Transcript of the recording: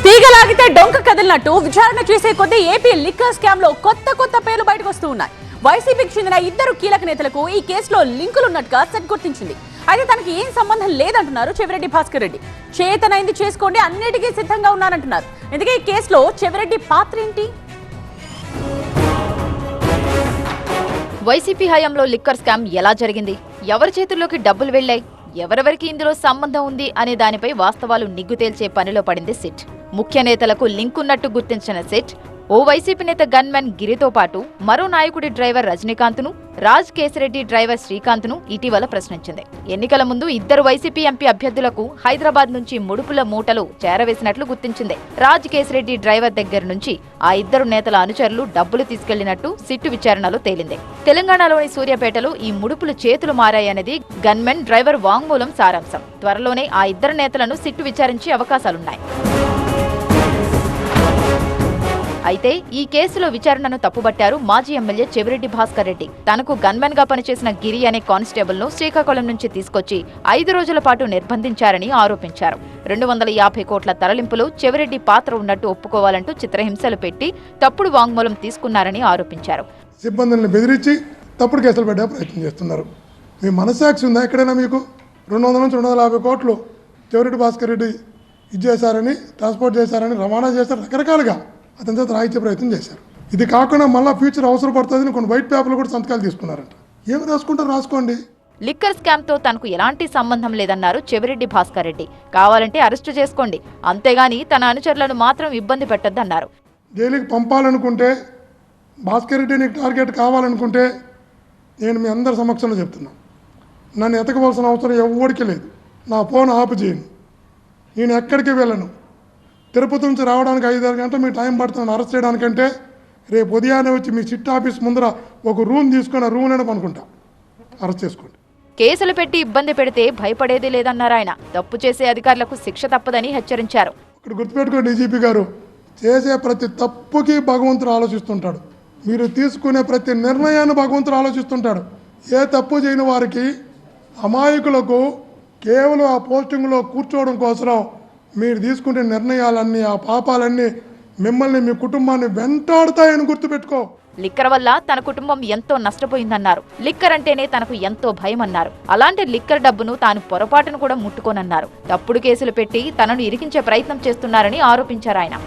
తీగలాగితే డొంక కదిలినట్టు విచారణ చేసే కొద్దీ ఏపీ లిక్కర్ స్కామ్ లో కొత్త పేర్లు బయటకు వస్తూ ఉన్నాయి. వైసీపీకి చెందిన ఇద్దరు కీలక నేతలకు ఈ కేసులో లింకులున్నట్టుగా సెట్ గుర్తించింది. అయితే తనకి ఏం సంబంధం లేదంటున్నారు చెవిరెడ్డి భాస్కర్ రెడ్డి. చేతనైంది చేసుకోండి, అన్నిటికీ సిద్ధంగా ఉన్నారంటున్నారు. ఎందుకే ఈ కేసులో చెవిరెడ్డి పాత్ర ఏంటి? వైసీపీ హయాంలో లిక్కర్ స్కామ్ ఎలా జరిగింది, ఎవరి చేతుల్లోకి డబ్బులు వెళ్లాయి, ఎవరెవరికి ఇందులో సంబంధం ఉంది అనే దానిపై వాస్తవాలు నిగ్గు తేల్చే పనిలో పడింది సిట్. ముఖ్య నేతలకు లింక్ ఉన్నట్టు గుర్తించిన సిట్ ఓ వైసీపీ నేత గన్మెన్ గిరితో పాటు మరో నాయకుడి డ్రైవర్ రజనీకాంత్ను, రాజ్ కేసిరెడ్డి డ్రైవర్ శ్రీకాంత్ను ఇటీవల ప్రశ్నించింది. ఎన్నికల ముందు ఇద్దరు వైసీపీ ఎంపీ అభ్యర్థులకు హైదరాబాద్ నుంచి ముడుపుల మూటలు చేరవేసినట్లు గుర్తించింది. రాజ్ కేసిరెడ్డి డ్రైవర్ దగ్గర నుంచి ఆ ఇద్దరు నేతల అనుచరులు డబ్బులు తీసుకెళ్లినట్టు సిట్టు విచారణలో తేలింది. తెలంగాణలోని సూర్యాపేటలో ఈ ముడుపులు చేతులు మారాయన్నది గన్మెన్ డ్రైవర్ వాంగ్మూలం సారాంశం. త్వరలోనే ఆ ఇద్దరు నేతలను సిట్టు విచారించే అవకాశాలున్నాయి. అయితే ఈ కేసులో విచారణను తప్పుబట్టారు మాజీ ఎమ్మెల్యే చెవిరెడ్డి భాస్కర్ రెడ్డి. తనకు గన్మెన్ గా పనిచేసిన గిరి అనే కానిస్టేబుల్ ను శ్రీకాకుళం నుంచి తీసుకొచ్చి 5 రోజుల పాటు నిర్బంధించారని ఆరోపించారు. 250 కోట్ల తరలింపులో చెవిరెడ్డి పాత్ర ఉన్నట్టు ఒప్పుకోవాలంటూ చిత్రహింసలు పెట్టి తప్పుడు వాంగ్మూలం తీసుకున్నారని ఆరోపించారు. సిబ్బందిని బెదిరించి తప్పుడు కేసులు పెట్టే ప్రయత్నం చేస్తున్నారు. మీ మనస్సాక్షి ఉందా ఎక్కడైనా? మీకు 200 నుంచి 250 కోట్లు చెవిరెడ్డి భాస్కర్ రెడ్డి ఇచ్చేశారని, ట్రాన్స్పోర్ట్ చేశారని, రవాణా చేశారు, రకరకాలుగా అతని చేత రాయించే ప్రయత్నం చేశారు. ఇది కాకుండా మళ్ళీ ఫ్యూచర్ అవసరం పడుతుందని కొన్ని వైట్ పేపర్లు కూడా సంతకాలు తీసుకున్నారంట. ఏమి రాసుకుంటారు రాసుకోండి. లిక్కర్ స్కామ్ తో తనకు ఎలాంటి సంబంధం లేదన్నారు చెవిరెడ్డి భాస్కర్ రెడ్డి. కావాలంటే అరెస్టు చేసుకోండి, అంతేగాని తన అనుచరులను మాత్రం ఇబ్బంది పెట్టొద్దన్నారు. జైలుకి పంపాలనుకుంటే, భాస్కర్ రెడ్డి నీకు టార్గెట్ కావాలనుకుంటే నేను మీ అందరి సమక్షంలో చెప్తున్నాను, నన్ను ఎతకవలసిన అవసరం ఎవరికి లేదు. నా ఫోన్ ఆపు చేయను, నేను ఎక్కడికి వెళ్ళను. తిరుపతి నుంచి రావడానికి 5-6 గంటలు మీకు టైం పడుతుంది అరెస్ట్ చేయడానికంటే రేపు ఉదయాన్నే వచ్చి మీ సిట్ ఆఫీస్ ముందర ఒక రూమ్ తీసుకొని ఆ రూమ్ అయినా పనుకుంటా, అరెస్ట్ చేసుకోండి. కేసులు పెట్టి ఇబ్బంది పెడితే భయపడేది లేదన్నారు ఆయన. తప్పు చేసే అధికారులకు శిక్ష తప్పదని హెచ్చరించారు. ఇక్కడ గుర్తుపెట్టుకోండి డీజీపీ గారు, చేసే ప్రతి తప్పుకి భగవంతుడు ఆలోచిస్తుంటాడు. మీరు తీసుకునే ప్రతి నిర్ణయాన్ని భగవంతుడు ఆలోచిస్తుంటాడు. ఏ తప్పు చేయని వారికి, అమాయకులకు కేవలం ఆ పోస్టింగ్లో కూర్చోవడం కోసం మీరు తీసుకునే నిర్ణయాలన్నీ, ఆ పాపాలన్నీ మిమ్మల్ని, మీ కుటుంబాన్ని వెంటాడుతాయని గుర్తుపెట్టుకో. లిక్కర్ వల్ల తన కుటుంబం ఎంతో నష్టపోయిందన్నారు. లిక్కర్ అంటేనే తనకు ఎంతో భయం అన్నారు. అలాంటి లిక్కర్ డబ్బును తాను పొరపాటును కూడా ముట్టుకోనన్నారు. తప్పుడు కేసులు పెట్టి తనను ఇరికించే ప్రయత్నం చేస్తున్నారని ఆరోపించారు ఆయన.